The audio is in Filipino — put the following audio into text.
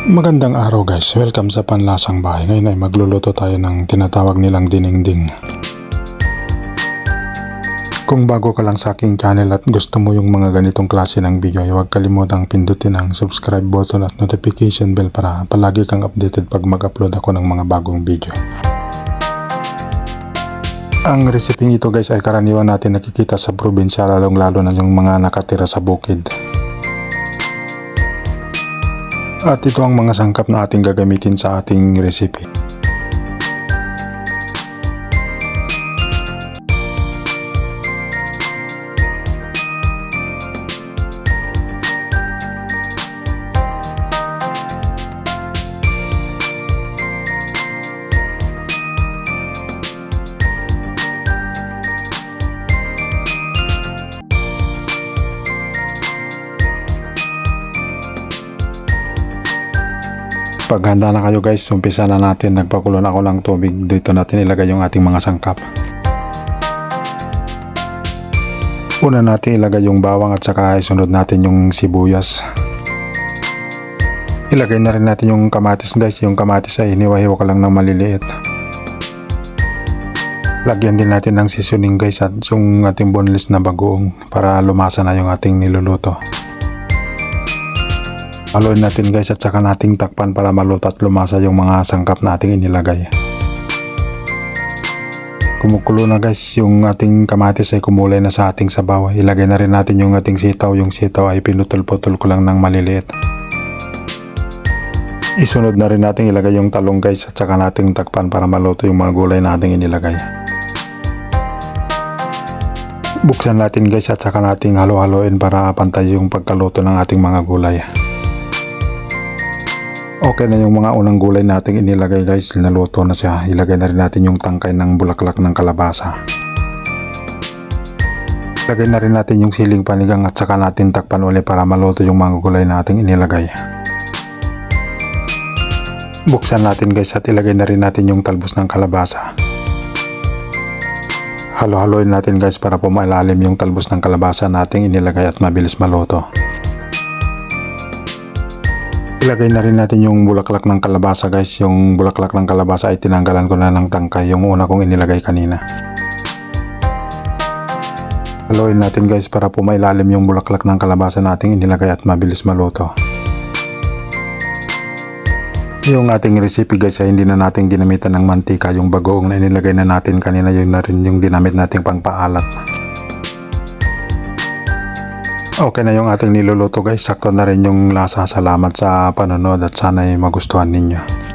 Magandang araw guys, welcome sa Panlasang Bahay. Ngayon ay magluluto tayo ng tinatawag nilang dinengding. Kung bago ka lang sa aking channel at gusto mo yung mga ganitong klase ng video ay huwag kalimutang pindutin ang subscribe button at notification bell para palagi kang updated pag mag-upload ako ng mga bagong video. Ang reseping ito guys ay karaniwan natin nakikita sa probinsya, lalong lalo na yung mga nakatira sa bukid. At ito ang mga sangkap na ating gagamitin sa ating recipe. Pag handa na kayo guys, umpisa na natin. Nagpakulo na ako ng tubig. Dito natin ilagay yung ating mga sangkap. Una natin ilagay yung bawang at saka isunod natin yung sibuyas. Ilagay na rin natin yung kamatis guys. Yung kamatis ay hiniwa-hiwa ka lang ng maliliit. Lagyan din natin ng seasoning guys at yung ating boneless na bagoong para lumasa na yung ating niluluto. Haluin natin guys at saka nating takpan para maluto at lumasa yung mga sangkap nating inilagay. Kumukulo na guys yung ating kamatis ay kumulay na sa ating sabaw. Ilagay na rin natin yung ating sitaw. Yung sitaw ay pinutol-putol ko lang ng maliliit. Isunod na rin natin ilagay yung talong guys at saka nating takpan para maluto yung mga gulay nating inilagay. Buksan natin guys at saka nating halo-haloin para pantay yung pagkaluto ng ating mga gulay. Okay na yung mga unang gulay nating inilagay guys, naluto na siya. Ilagay na rin natin yung tangkay ng bulaklak ng kalabasa. Ilagay na rin natin yung siling panigang at saka natin takpan ulit para maluto yung mga gulay nating inilagay. Buksan natin guys at ilagay na rin natin yung talbos ng kalabasa. Halo-haloin natin guys para pumailalim yung talbos ng kalabasa nating inilagay at mabilis maluto. Ilagay na rin natin yung bulaklak ng kalabasa guys. Yung bulaklak ng kalabasa ay tinanggalan ko na ng tangkay, yung una kong inilagay kanina. Haluin natin guys para pumailalim yung bulaklak ng kalabasa nating inilagay at mabilis maluto. Yung ating recipe guys ay hindi na natin ginamitan ng mantika. Yung bagoong na inilagay na natin kanina, yun na rin yung ginamit nating pangpaalat. Okay na yung ating niluluto guys, sakto na rin yung lasa. Salamat sa panonood at sana ay magustuhan ninyo.